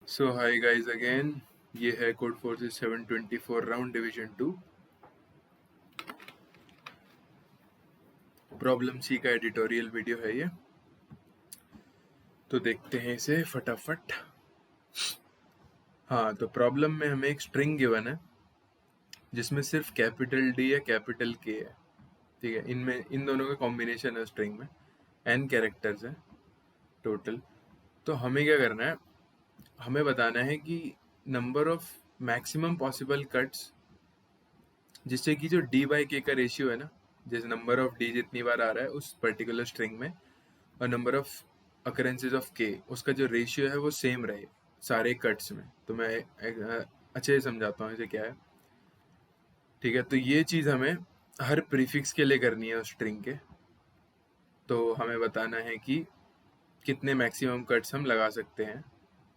सो hi guys again, ये है Codeforces 724 round division 2 problem C का एडिटोरियल वीडियो है ये। तो देखते हैं इसे फटाफट। हाँ, तो प्रॉब्लम में हमें एक स्ट्रिंग गिवन है जिसमें सिर्फ कैपिटल डी या कैपिटल के है। ठीक है, इनमें इन दोनों का कॉम्बिनेशन है। स्ट्रिंग में n कैरेक्टर्स हैं टोटल। तो हमें क्या करना है, हमें बताना है कि number of maximum possible cuts जिससे कि जो डी बाई के का रेशियो है ना, जैसे नंबर ऑफ डी जितनी बार आ रहा है उस पर्टिकुलर स्ट्रिंग में और नंबर ऑफ अकरेंसेज ऑफ के, उसका जो रेशियो है वो सेम रहे सारे कट्स में। तो मैं अच्छे से समझाता हूँ इसे क्या है। ठीक है, तो ये चीज़ हमें हर प्रीफिक्स के लिए करनी है उस स्ट्रिंग के। तो हमें बताना है कि कितने मैक्सिमम कट्स हम लगा सकते हैं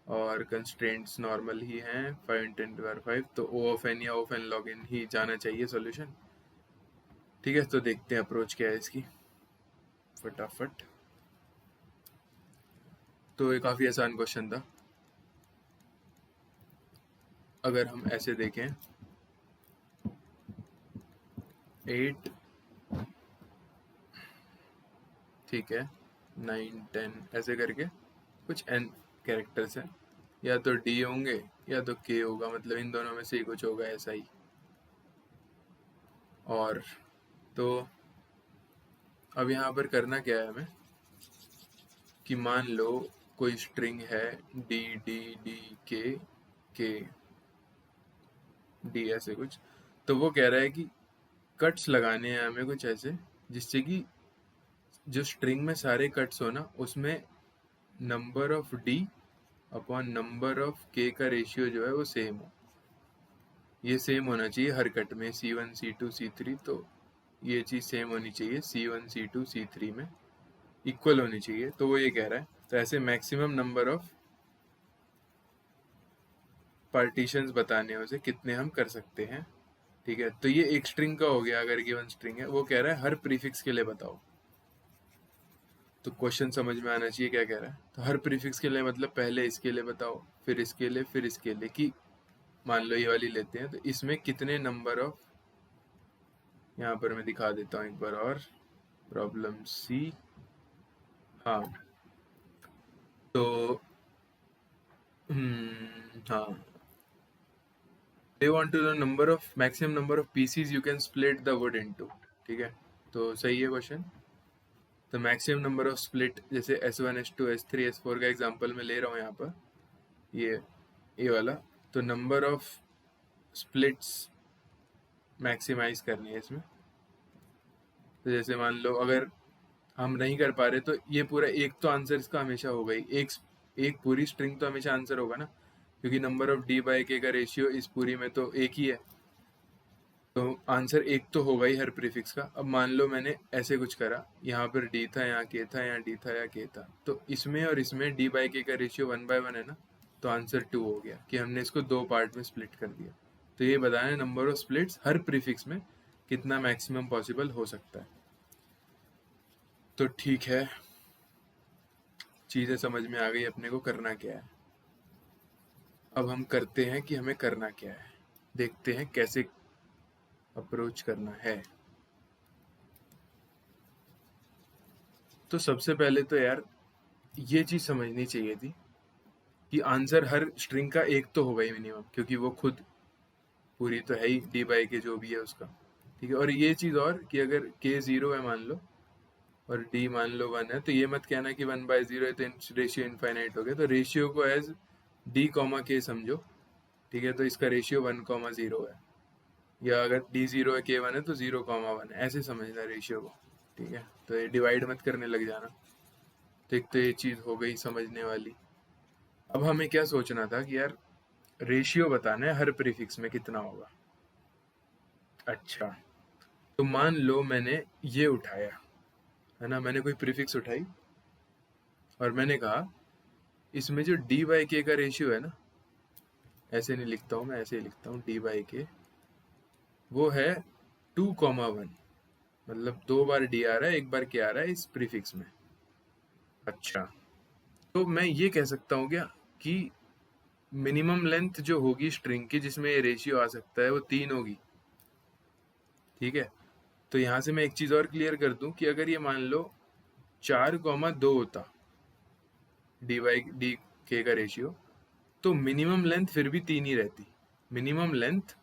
और कंस्ट्रेंट्स नॉर्मल ही हैं 5 10 to 5, तो ओ ऑफ एन या ओ ऑफ एन लॉग इन ही जाना चाहिए सॉल्यूशन। ठीक है, तो देखते हैं अप्रोच क्या है इसकी फटाफट। तो ये काफ़ी आसान क्वेश्चन था। अगर हम ऐसे देखें 8, ठीक है, 9 10 ऐसे करके कुछ n कैरेक्टर्स हैं, या तो d होंगे या तो k होगा, मतलब इन दोनों में से ही कुछ होगा ऐसा ही। और तो अब यहाँ पर करना क्या है हमें कि मान लो कोई स्ट्रिंग है d d d k k d ऐसे कुछ। तो वो कह रहा है कि कट्स लगाने हैं हमें कुछ ऐसे जिससे कि जो स्ट्रिंग में सारे कट्स हो ना उसमें number of D upon number of के का रेशियो जो है वो सेम हो। ये सेम होना चाहिए हर कट में, C1 C2 C3। तो ये चीज़ सेम होनी चाहिए C1 C2 C3 में, इक्वल होनी चाहिए। तो वो ये कह रहा है। तो ऐसे मैक्सिमम नंबर ऑफ पार्टीशंस बताने हैं उसे कितने हम कर सकते हैं। ठीक है, तो ये एक स्ट्रिंग का हो गया। अगर गिवन स्ट्रिंग है, वो कह रहा है हर प्रीफिक्स के लिए बताओ। तो क्वेश्चन समझ में आना चाहिए क्या कह रहा है। तो हर प्रीफिक्स के लिए मतलब पहले इसके लिए बताओ, फिर इसके लिए, फिर इसके लिए। कि मान लो ये वाली लेते हैं, तो इसमें कितने नंबर ऑफ, यहाँ पर मैं दिखा देता हूँ एक बार और, प्रॉब्लम सी। हाँ, तो हाँ, they want to the number of maximum number of pieces you can split the wood into. ठीक है, तो सही है क्वेश्चन। तो मैक्सिमम नंबर ऑफ स्प्लिट, जैसे S1 S2 S3 S4 का एग्जांपल मैं ले रहा हूँ यहाँ पर, ये वाला। तो नंबर ऑफ स्प्लिट्स मैक्सिमाइज करनी है इसमें। तो जैसे मान लो अगर हम नहीं कर पा रहे, तो ये पूरा एक तो आंसर इसका हमेशा होगा ही, एक पूरी स्ट्रिंग तो हमेशा आंसर होगा ना, क्योंकि नंबर ऑफ डी बाई के का रेशियो इस पूरी में तो एक ही है। तो आंसर एक तो होगा ही हर प्रीफिक्स का। अब मान लो मैंने ऐसे कुछ करा, यहाँ पर डी था, यहाँ के था, यहाँ डी था या के था, तो इसमें और इसमें डी बाई के का रेशियो 1/1 है ना, तो आंसर 2 हो गया कि हमने इसको दो पार्ट में स्प्लिट कर दिया। तो ये बताना number of splits her prefix में कितना मैक्सिमम पॉसिबल हो सकता है। तो ठीक है, चीज़ें समझ में आ गई अपने को करना क्या है। अब हम करते हैं कि हमें करना क्या है, देखते हैं कैसे अप्रोच करना है। तो सबसे पहले तो यार ये चीज़ समझनी चाहिए थी कि आंसर हर स्ट्रिंग का एक तो होगा ही मिनिमम, क्योंकि वो खुद पूरी तो है ही डी बाई के जो भी है उसका। ठीक है, और ये चीज़ और कि अगर के 0 है मान लो और डी मान लो 1 है, तो ये मत कहना कि 1/0 है तो रेशियो इनफाइनाइट हो गया। तो रेशियो को एज डी कॉमा के समझो। ठीक है, तो इसका रेशियो 1,0 है, या अगर डी 0 है के 1 है तो 0,1 है, ऐसे समझना रेशियो को। ठीक है, तो ये डिवाइड मत करने लग जाना। तो एक तो ये चीज़ हो गई समझने वाली। अब हमें क्या सोचना था कि यार रेशियो बताना है हर प्रीफिक्स में कितना होगा। अच्छा, तो मान लो मैंने ये उठाया है ना, मैंने कोई प्रीफिक्स उठाई और मैंने कहा इसमें जो डी बाई के का रेशियो है ना, ऐसे नहीं लिखता हूँ मैं, ऐसे ही लिखता हूँ डी बाई के, वो है 2,1। मतलब दो बार डी आ रहा है, एक बार के आ रहा है इस प्रीफिक्स में। अच्छा, तो मैं ये कह सकता हूँ क्या कि मिनिमम लेंथ जो होगी स्ट्रिंग की जिसमें ये रेशियो आ सकता है वो 3 होगी। ठीक है, तो यहाँ से मैं एक चीज़ और क्लियर कर दूं कि अगर ये मान लो 4,2 होता डी बाई डी के का रेशियो, तो मिनिमम लेंथ फिर भी 3 ही रहती। मिनिमम लेंथ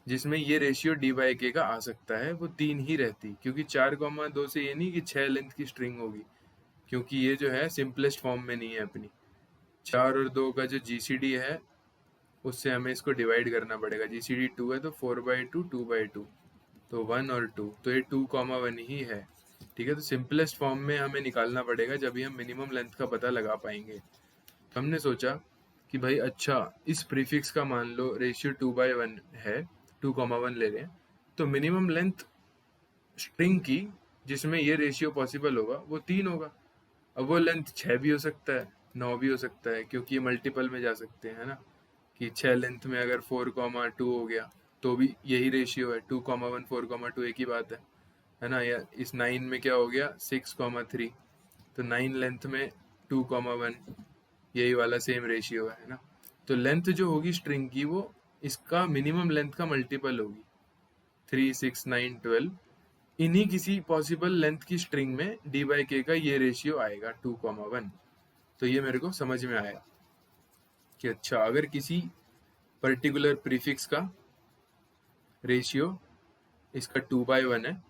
जिसमें ये रेशियो डी बाई के का आ सकता है वो 3 ही रहती, क्योंकि 4,2 से ये नहीं कि 6 लेंथ की स्ट्रिंग होगी, क्योंकि ये जो है सिंपलेस्ट फॉर्म में नहीं है अपनी। 4 और 2 का जो जीसीडी है उससे हमें इसको डिवाइड करना पड़ेगा। जीसीडी 2 है तो 4/2 2/2, तो 1 और 2, तो ये 2,1 ही है। ठीक है, तो सिंपलेस्ट फॉर्म में हमें निकालना पड़ेगा जब हम मिनिमम लेंथ का पता लगा पाएंगे। तो हमने सोचा कि भाई अच्छा, इस प्रीफिक्स का मान लो रेशियो 2/1 है, 2,1 ले रहे हैं, तो मिनिमम लेंथ स्ट्रिंग की जिसमें ये रेशियो पॉसिबल होगा वो 3 होगा। अब वो लेंथ 6 भी हो सकता है, 9 भी हो सकता है, क्योंकि ये मल्टीपल में जा सकते हैं, है ना, कि 6 लेंथ में अगर 4,2 हो गया तो भी यही रेशियो है, 2,1 4,2 एक ही बात है ना। या इस 9 में क्या हो गया 6,3, तो 9 लेंथ में 2,1 यही वाला सेम रेशियो है ना। तो लेंथ जो होगी स्ट्रिंग की वो इसका मिनिमम लेंथ का मल्टीपल होगी, 3 6 9 12। इन्हीं किसी पॉसिबल लेंथ की स्ट्रिंग में डी बाई के का ये रेशियो आएगा 2,1। तो ये मेरे को समझ में आया कि अच्छा, अगर किसी पर्टिकुलर प्रीफिक्स का रेशियो इसका 2/1 है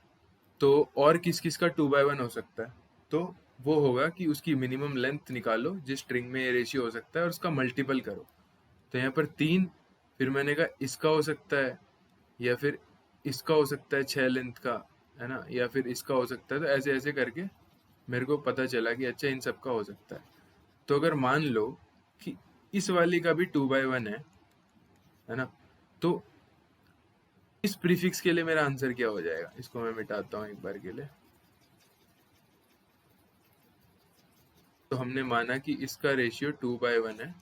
तो और किस किस का 2/1 हो सकता है, तो वो होगा कि उसकी मिनिमम लेंथ निकालो जिस स्ट्रिंग में ये रेशियो हो सकता है और उसका मल्टीपल करो। तो यहाँ पर 3, फिर मैंने कहा इसका हो सकता है, या फिर इसका हो सकता है 6 लेंथ का, है ना, या फिर इसका हो सकता है। तो ऐसे ऐसे करके मेरे को पता चला कि अच्छा इन सब का हो सकता है। तो अगर मान लो कि इस वाली का भी 2/1 है ना, तो इस प्रीफिक्स के लिए मेरा आंसर क्या हो जाएगा, इसको मैं मिटाता हूँ एक बार के लिए। तो हमने माना कि इसका रेशियो 2/1 है,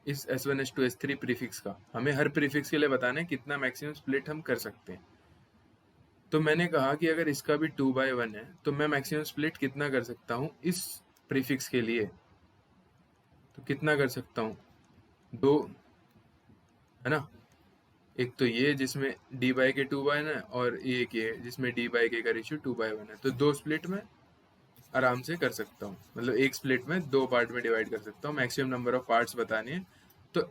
इस S1 S2 S3 प्रीफिक्स का। हमें हर प्रीफिक्स के लिए बताना है कितना मैक्सिमम स्प्लिट हम कर सकते हैं। तो मैंने कहा कि अगर इसका भी 2/1 है तो मैं मैक्सिमम स्प्लिट कितना कर सकता हूँ इस प्रीफिक्स के लिए, तो कितना कर सकता हूँ, 2, है ना। एक तो ये जिसमें डी बाई के 2/1 है, और एक ये जिसमें डी बाई के का रेशियो 2/1 है। तो 2 स्प्लिट में आराम से कर सकता हूँ, मतलब एक स्प्लिट में 2 पार्ट में डिवाइड कर सकता हूँ। मैक्सिमम नंबर ऑफ पार्ट्स बताने हैं, तो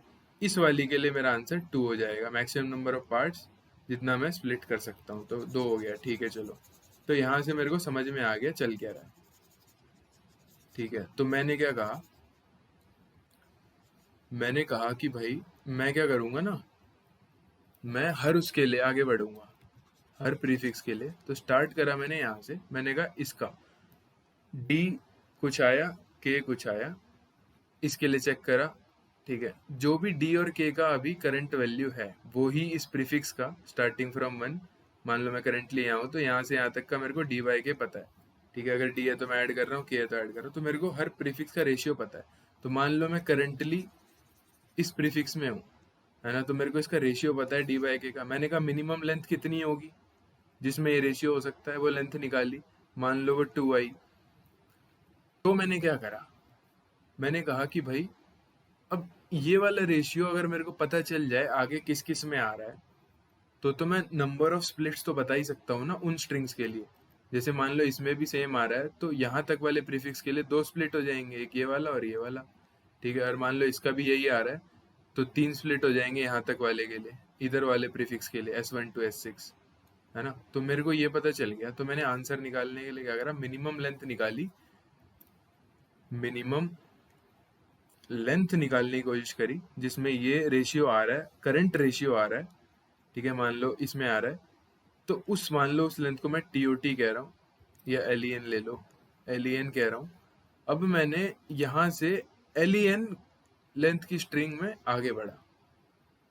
इस वाली के लिए मेरा आंसर 2 हो जाएगा, मैक्सिमम नंबर ऑफ पार्ट्स जितना मैं स्प्लिट कर सकता हूँ। तो 2 हो गया, ठीक है चलो। तो यहाँ से मेरे को समझ में आ गया चल क्या रहा है। ठीक है, तो मैंने क्या कहा, मैंने कहा कि भाई मैं क्या करूँगा ना, मैं हर उसके लिए आगे बढ़ूंगा, हर प्रीफिक्स के लिए। तो स्टार्ट करा मैंने यहाँ से, मैंने कहा इसका डी कुछ आया, के कुछ आया, इसके लिए चेक करा। ठीक है, जो भी डी और के का अभी करंट वैल्यू है वो ही इस प्रीफिक्स का स्टार्टिंग फ्रॉम 1। मान लो मैं करंटली यहाँ हूँ तो यहाँ से यहाँ तक का मेरे को डी बाई के पता है। ठीक है, अगर डी है तो मैं ऐड कर रहा हूँ, के है तो ऐड कर रहा हूँ, तो मेरे को हर प्रीफिक्स का रेशियो पता है। तो मान लो मैं करंटली इस प्रीफिक्स में हूँ, है ना, तो मेरे को इसका रेशियो पता है डी बाई के का। मैंने कहा मिनिमम लेंथ कितनी होगी जिसमें ये रेशियो हो सकता है, वो लेंथ निकाली, मान लो वो 2 आई। तो मैंने क्या करा, मैंने कहा कि भाई अब ये वाला रेशियो अगर मेरे को पता चल जाए आगे किस किस में आ रहा है, तो मैं नंबर ऑफ स्प्लिट्स तो बता ही सकता हूँ ना उन स्ट्रिंग्स के लिए। जैसे मान लो इसमें भी सेम आ रहा है तो यहाँ तक वाले प्रीफिक्स के लिए 2 स्प्लिट हो जाएंगे, एक ये वाला और ये वाला। ठीक है, और मान लो इसका भी यही आ रहा है तो 3 स्प्लिट हो जाएंगे यहाँ तक वाले के लिए, इधर वाले प्रीफिक्स के लिए S1 to S6, है ना। तो मेरे को ये पता चल गया, तो मैंने आंसर निकालने के लिए क्या करा, मिनिमम लेंथ निकाली, मिनिमम लेंथ निकालने की कोशिश करी जिसमें ये रेशियो आ रहा है, करंट रेशियो आ रहा है। ठीक है, मान लो इसमें आ रहा है, तो उस मान लो उस लेंथ को मैं TOT कह रहा हूँ, या LEN ले लो, LEN कह रहा हूँ। अब मैंने यहाँ से LEN लेंथ की स्ट्रिंग में आगे बढ़ा।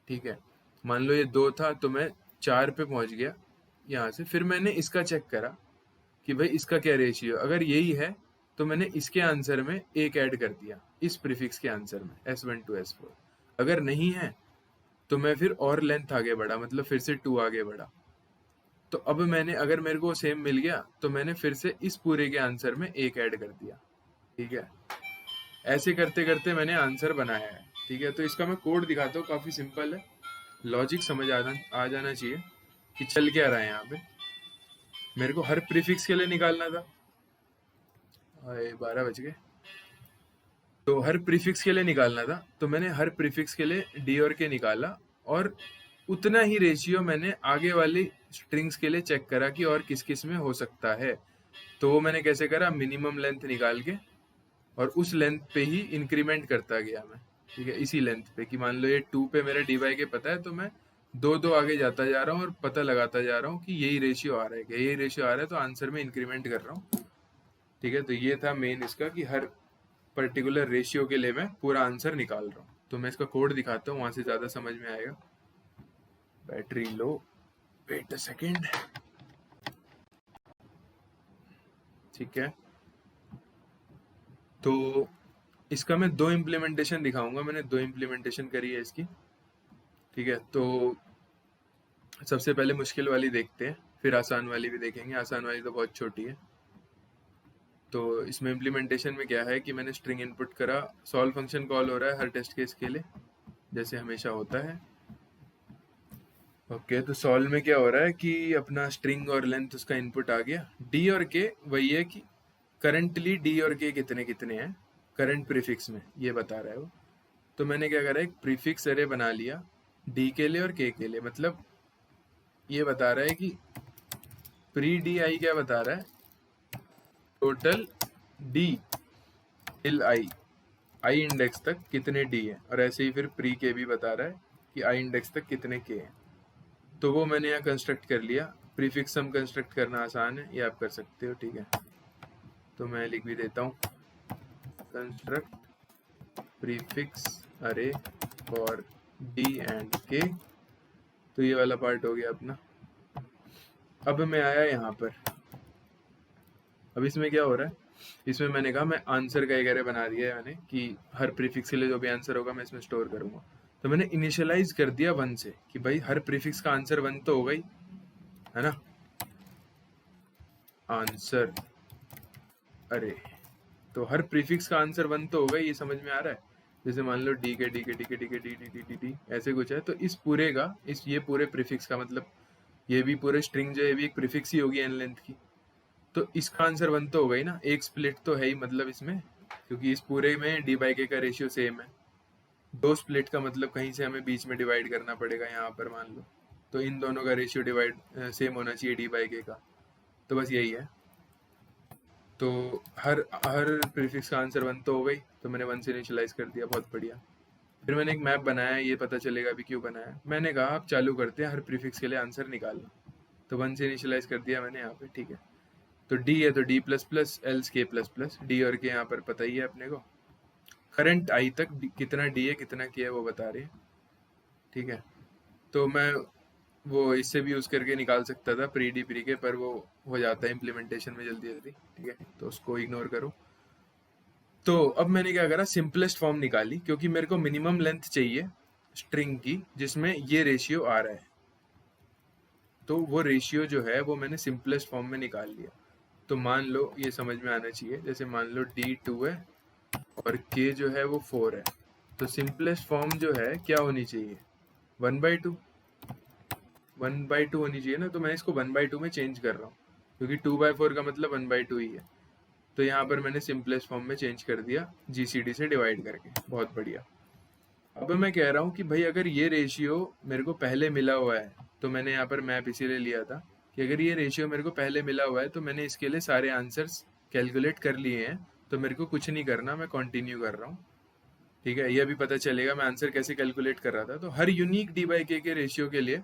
ठीक है, मान लो ये 2 था तो मैं 4 पे पहुंच गया यहाँ से। फिर मैंने इसका चेक करा कि भाई इसका क्या रेशियो, अगर यही है तो मैंने इसके आंसर में एक ऐड कर दिया इस प्रीफिक्स के आंसर में, S1 to S4। अगर नहीं है तो मैं फिर और लेंथ आगे बढ़ा, मतलब फिर से 2 आगे बढ़ा। तो अब मैंने, अगर मेरे को सेम मिल गया तो मैंने फिर से इस पूरे के आंसर में एक ऐड कर दिया। ठीक है, ऐसे करते करते मैंने आंसर बनाया है। ठीक है, तो इसका मैं कोड दिखाता हूँ, काफ़ी सिंपल है, लॉजिक समझ आ जाना चाहिए कि चल क्या रहा है यहाँ पे। मेरे को हर प्रीफिक्स के लिए निकालना था, 12 बज गए, तो हर प्रीफिक्स के लिए निकालना था, तो मैंने हर प्रीफिक्स के लिए डी और के निकाला, और उतना ही रेशियो मैंने आगे वाली स्ट्रिंग्स के लिए चेक करा कि और किस किस में हो सकता है। तो वो मैंने कैसे करा, मिनिमम लेंथ निकाल के और उस लेंथ पे ही इंक्रीमेंट करता गया मैं। ठीक है, इसी लेंथ पे, कि मान लो ये 2 पे मेरा डी बाई के पता है, तो मैं 2 आगे जाता जा रहा हूँ और पता लगाता जा रहा हूँ कि यही रेशियो आ रहा है, कि यही रेशियो आ रहा है, तो आंसर में इंक्रीमेंट कर रहा हूँ। ठीक है, तो ये था मेन इसका, कि हर पर्टिकुलर रेशियो के लिए मैं पूरा आंसर निकाल रहा हूँ। तो मैं इसका कोड दिखाता हूँ, वहां से ज्यादा समझ में आएगा। Battery low, wait a second. ठीक है, तो इसका मैं 2 इम्प्लीमेंटेशन दिखाऊंगा, मैंने 2 इम्प्लीमेंटेशन करी है इसकी। ठीक है, तो सबसे पहले मुश्किल वाली देखते हैं, फिर आसान वाली भी देखेंगे। आसान वाली तो बहुत छोटी है। तो इसमें इम्प्लीमेंटेशन में क्या है कि मैंने स्ट्रिंग इनपुट करा, सॉल्व फंक्शन कॉल हो रहा है हर टेस्ट केस के लिए, जैसे हमेशा होता है। ओके, तो सॉल्व में क्या हो रहा है कि अपना स्ट्रिंग और लेंथ उसका इनपुट आ गया। डी और के वही है कि करंटली डी और के कितने कितने हैं करंट प्रीफिक्स में, ये बता रहा है वो। तो मैंने क्या करा, एक प्रीफिक्स अरे बना लिया डी के लिए और के लिए। मतलब ये बता रहा है कि प्री डी आई क्या बता रहा है, total D till I index तक कितने डी है, और ऐसे ही फिर प्री के भी बता रहा है कि आई इंडेक्स तक कितने के हैं। तो वो मैंने यहाँ कंस्ट्रक्ट कर लिया। प्रीफिक्स सम कंस्ट्रक्ट करना आसान है, ये आप कर सकते हो। ठीक है, तो मैं लिख भी देता हूँ, कंस्ट्रक्ट प्रीफिक्स अरे फॉर डी एंड के। तो ये वाला पार्ट हो गया अपना। अब मैं आया यहाँ पर, अब इसमें क्या हो रहा है, इसमें मैंने कहा मैं आंसर का एक एरे बना दिया है मैंने, कि हर प्रीफिक्स के लिए जो भी आंसर होगा मैं इसमें स्टोर करूंगा। तो मैंने इनिशियलाइज कर दिया 1 से, कि भाई हर प्रीफिक्स का आंसर 1 तो होगा ही, है ना। आंसर अरे, तो हर प्रीफिक्स का आंसर 1 तो होगा ही, ये समझ में आ रहा है। जैसे मान लो डी के डी के डी के डी के D D D D D ऐसे कुछ है, तो इस पूरे का, ये पूरे प्रीफिक्स का मतलब, ये भी पूरे स्ट्रिंग जो है, ये भी एक प्रीफिक्स ही होगी एन लेंथ की। तो इसका आंसर 1 तो होगा ही ना, एक स्प्लिट तो है ही मतलब इसमें, क्योंकि इस पूरे में डी बाई के का रेशियो सेम है। 2 स्प्लिट का मतलब कहीं से हमें बीच में डिवाइड करना पड़ेगा यहाँ पर मान लो, तो इन दोनों का रेशियो डिवाइड सेम होना चाहिए डी बाई के का। तो बस यही है। तो हर हर प्रीफिक्स का आंसर 1 तो हो गई, तो मैंने 1 से इनिशियलाइज कर दिया, बहुत बढ़िया। फिर मैंने एक मैप बनाया, ये पता चलेगा अभी क्यों बनाया। मैंने कहा आप चालू करते हैं हर प्रीफिक्स के लिए आंसर निकालना, तो 1 से इनिशियलाइज कर दिया मैंने यहाँ पे। ठीक है, तो डी है तो डी प्लस प्लस एल्स के प्लस प्लस, डी और के यहाँ पर पता ही है अपने को। करंट आई तक कितना डी है कितना के है वो बता रहे हैं। ठीक है, तो मैं वो इससे भी यूज़ करके निकाल सकता था प्री डी प्री के, पर वो हो जाता है इम्प्लीमेंटेशन में जल्दी जल्दी। ठीक है, तो उसको इग्नोर करो। तो अब मैंने क्या करा, सिंपलेस्ट फॉर्म निकाली, क्योंकि मेरे को मिनिमम लेंथ चाहिए स्ट्रिंग की जिसमें ये रेशियो आ रहा है। तो वो रेशियो जो है वो मैंने सिंपलेस्ट फॉर्म में निकाल लिया। तो मान लो, ये समझ में आना चाहिए, जैसे मान लो D2 है और K जो है वो 4 है, तो सिंपलेस्ट फॉर्म जो है क्या होनी चाहिए, 1/2। 1/2 होनी चाहिए ना, तो मैं इसको 1/2 में चेंज कर रहा हूँ, क्योंकि 2/4 का मतलब 1/2 ही है। तो यहाँ पर मैंने सिंपलेस्ट फॉर्म में चेंज कर दिया GCD से डिवाइड करके, बहुत बढ़िया। अब मैं कह रहा हूँ कि भाई अगर ये रेशियो मेरे को पहले मिला हुआ है, तो मैंने यहाँ पर मैप इसीलिए लिया था कि अगर ये रेशियो मेरे को पहले मिला हुआ है, तो मैंने इसके लिए सारे आंसर्स कैलकुलेट कर लिए हैं, तो मेरे को कुछ नहीं करना, मैं कंटिन्यू कर रहा हूँ। ठीक है, ये भी पता चलेगा मैं आंसर कैसे कैलकुलेट कर रहा था। तो हर यूनिक डी बाई के रेशियो के लिए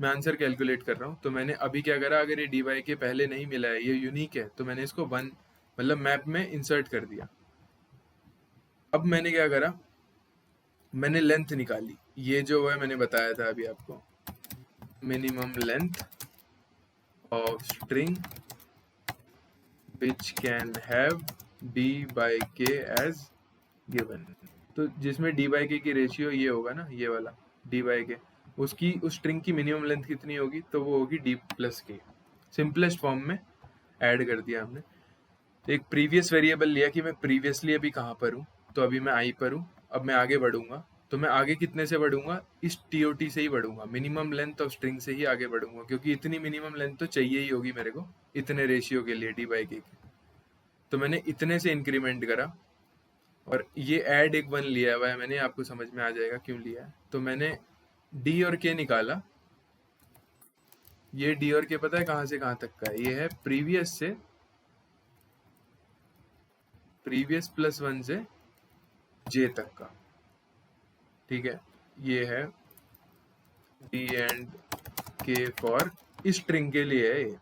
मैं आंसर कैलकुलेट कर रहा हूँ। तो मैंने अभी क्या करा, अगर ये डी बाई के पहले नहीं मिला है, ये यूनिक है, तो मैंने इसको 1 मतलब मैप में इंसर्ट कर दिया। अब मैंने क्या करा, मैंने लेंथ निकाली, ये जो है मैंने बताया था अभी आपको, minimum length of string which can have D by के एज गिवन। तो जिसमें डी बाई के की रेशियो ये होगा ना, ये वाला डी बाई के, उसकी उस स्ट्रिंग की मिनिमम लेंथ कितनी होगी, तो वो होगी डी प्लस के। सिंपलेस्ट फॉर्म में ऐड कर दिया हमने। तो एक प्रीवियस वेरिएबल लिया कि मैं प्रीवियसली अभी कहाँ पर हूँ, तो अभी मैं आई पर हूँ। अब मैं आगे बढ़ूंगा, तो मैं आगे कितने से बढ़ूंगा, इस टीओटी से ही बढ़ूंगा, मिनिमम लेंथ ऑफ स्ट्रिंग से ही आगे बढ़ूंगा, क्योंकि इतनी मिनिमम लेंथ तो चाहिए ही होगी मेरे को इतने रेशियो के लिए डी बाई के। तो मैंने इतने से इंक्रीमेंट करा, और ये ऐड एक वन लिया हुआ है मैंने, आपको समझ में आ जाएगा क्यों लिया है। तो मैंने डी और के निकाला, ये डी और के पता है कहाँ से कहाँ तक का है, ये है प्रीवियस से, प्रीवियस प्लस वन से जे तक का, ठीक है। ये है डी एंड के फॉर इस स्ट्रिंग के लिए है, ये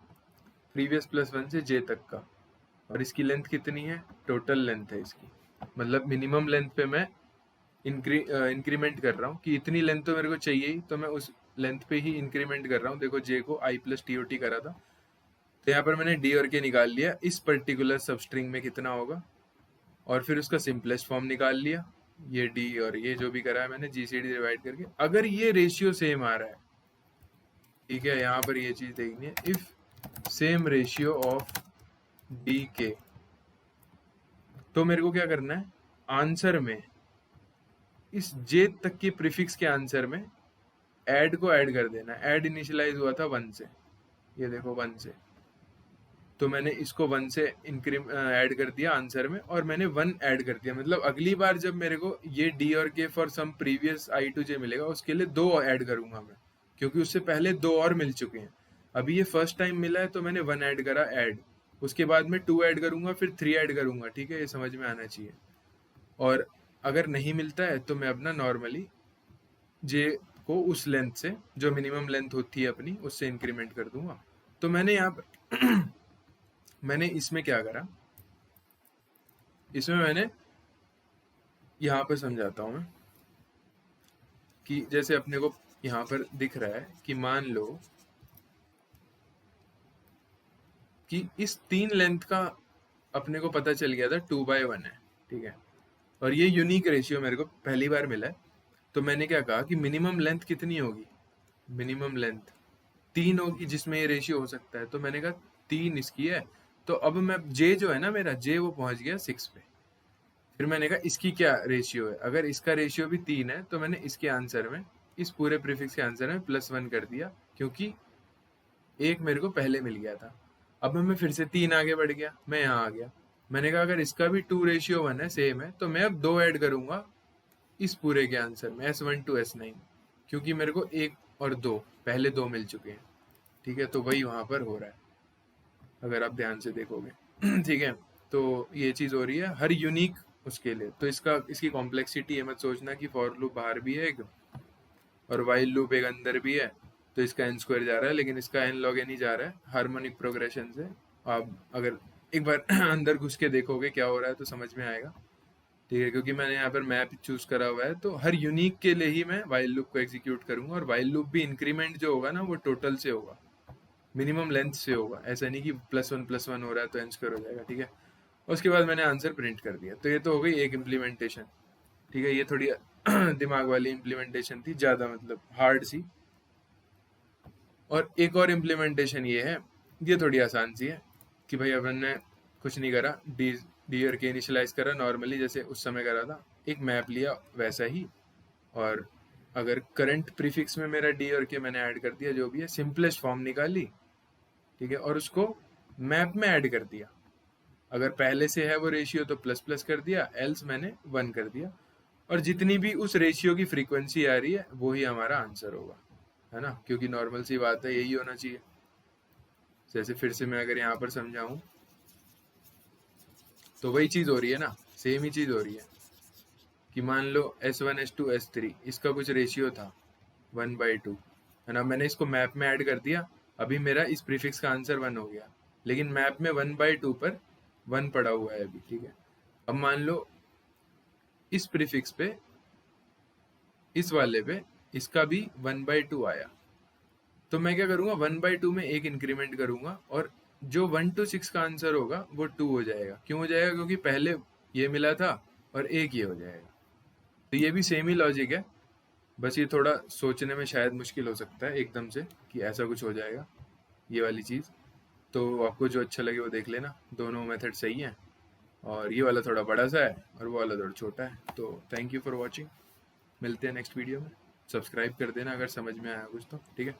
प्रीवियस प्लस वन से जे तक का। और इसकी लेंथ कितनी है, टोटल लेंथ है इसकी, मतलब मिनिमम लेंथ पे मैं इंक्रीमेंट कर रहा हूँ कि इतनी लेंथ तो मेरे को चाहिए ही, तो मैं उस लेंथ पे ही इंक्रीमेंट कर रहा हूँ। देखो जे को आई प्लस टी ओ टी करा था, तो यहाँ पर मैंने डी और के निकाल लिया, इस पर्टिकुलर सब स्ट्रिंग में कितना होगा, और फिर उसका सिंपलेस्ट फॉर्म निकाल लिया, ये डी और ये जो भी करा है मैंने जी सी डी डिवाइड करके। अगर ये रेशियो सेम आ रहा है, ठीक है, यहाँ पर ये चीज देखनी है, if same ratio of D के, तो मेरे को क्या करना है, आंसर में इस जे तक की प्रीफिक्स के आंसर में ऐड को ऐड कर देना। ऐड इनिशियलाइज हुआ था वन से, ये देखो वन से, तो मैंने इसको वन से ऐड कर दिया आंसर में, और मैंने वन ऐड कर दिया, मतलब अगली बार जब मेरे को ये डी और K for some previous I to J मिलेगा, उसके लिए दो ऐड करूंगा मैं, क्योंकि उससे पहले दो और मिल चुके हैं। अभी ये फर्स्ट टाइम मिला है, तो मैंने वन ऐड करा ऐड, उसके बाद में टू ऐड करूंगा, फिर थ्री ऐड करूंगा, ठीक है, ये समझ में आना चाहिए। और अगर नहीं मिलता है तो मैं अपना नॉर्मली जे को उस लेंथ से जो मिनिमम लेंथ होती है अपनी, उससे इंक्रीमेंट कर दूंगा। तो मैंने यहाँ पर मैंने इसमें क्या करा, इसमें मैंने यहाँ पर समझाता हूँ मैं, कि जैसे अपने को यहाँ पर दिख रहा है कि मान लो कि इस तीन लेंथ का अपने को पता चल गया था 2/1 है, ठीक है, और ये यूनिक रेशियो मेरे को पहली बार मिला है। तो मैंने क्या कहा कि मिनिमम लेंथ कितनी होगी, मिनिमम लेंथ 3 होगी जिसमें ये रेशियो हो सकता है, तो मैंने कहा 3 इसकी है। तो अब मैं जे जो है ना मेरा, जे वो पहुंच गया 6 पे। फिर मैंने कहा इसकी क्या रेशियो है, अगर इसका रेशियो भी 3 है, तो मैंने इसके आंसर में, इस पूरे प्रीफिक्स के आंसर में +1 कर दिया, क्योंकि एक मेरे को पहले मिल गया था। अब मैं फिर से 3 आगे बढ़ गया, मैं यहाँ आ गया, मैंने कहा अगर इसका भी 2:1 है, सेम है, तो मैं अब 2 ऐड करूंगा इस पूरे के आंसर में, S1 to S9, क्योंकि मेरे को 1 और 2 पहले 2 मिल चुके हैं, ठीक है। तो वही वहां पर हो रहा है, अगर आप ध्यान से देखोगे ठीक है। तो ये चीज हो रही है हर यूनिक उसके लिए। तो इसकी कॉम्प्लेक्सिटी है, मत सोचना कि फॉर लूप बाहर भी है एक और वाइल लूप एक अंदर भी है, तो इसका n स्क्वायर जा रहा है, लेकिन इसका n log n ही जा रहा है हार्मोनिक प्रोग्रेशन से। आप अगर एक बार अंदर घुस के देखोगे क्या हो रहा है तो समझ में आएगा, ठीक है, क्योंकि मैंने यहाँ पर मैप चूज करा हुआ है, तो हर यूनिक के लिए ही मैं वाइल लूप को एग्जीक्यूट करूंगा, और वाइल लूप भी इंक्रीमेंट जो होगा ना वो टोटल से होगा, मिनिमम लेंथ से होगा, ऐसा नहीं कि +1 हो रहा है तो n स्क्वायर हो जाएगा, ठीक है। उसके बाद मैंने आंसर प्रिंट कर दिया। तो ये तो हो गई एक इम्प्लीमेंटेशन, ठीक है, ये थोड़ी दिमाग वाली इम्प्लीमेंटेशन थी, ज़्यादा मतलब हार्ड सी। और एक और इम्प्लीमेंटेशन ये है, ये थोड़ी आसान सी है, कि भाई अपन ने कुछ नहीं करा, डी और के इनिशियलाइज करा नॉर्मली जैसे उस समय करा था, एक मैप लिया वैसा ही, और अगर करंट प्रीफिक्स में मेरा डी और के मैंने ऐड कर दिया, जो भी है सिंपलेस्ट फॉर्म निकाली, ठीक है, और उसको मैप में ऐड कर दिया। अगर पहले से है वो रेशियो तो प्लस प्लस कर दिया, एल्स मैंने 1 कर दिया, और जितनी भी उस रेशियो की फ्रीक्वेंसी आ रही है वो ही हमारा आंसर होगा, है ना, क्योंकि नॉर्मल सी बात है, यही होना चाहिए। जैसे फिर से मैं अगर यहाँ पर समझाऊं, तो वही चीज हो रही है ना, सेम ही चीज हो रही है, कि मान लो S1 S2 S3 इसका कुछ रेशियो था 1/2, है ना, मैंने इसको मैप में ऐड कर दिया, अभी मेरा इस प्रीफिक्स का आंसर 1 हो गया, लेकिन मैप में 1/2 पर 1 पड़ा हुआ है अभी, ठीक है। अब मान लो इस प्रीफिक्स पे, इस वाले पे इसका भी 1/2 आया, तो मैं क्या करूंगा, 1/2 में एक इंक्रीमेंट करूंगा, और जो 1 to 6 का आंसर होगा वो 2 हो जाएगा। क्यों हो जाएगा, क्योंकि पहले ये मिला था और एक ये हो जाएगा। तो ये भी सेम ही लॉजिक है, बस ये थोड़ा सोचने में शायद मुश्किल हो सकता है एकदम से कि ऐसा कुछ हो जाएगा, ये वाली चीज़। तो आपको जो अच्छा लगे वो देख लेना, दोनों मेथड सही हैं। और ये वाला थोड़ा बड़ा सा है और वो वाला थोड़ा छोटा है। तो थैंक यू फॉर वॉचिंग, मिलते हैं नेक्स्ट वीडियो में। सब्सक्राइब कर देना अगर समझ में आया कुछ तो, ठीक है।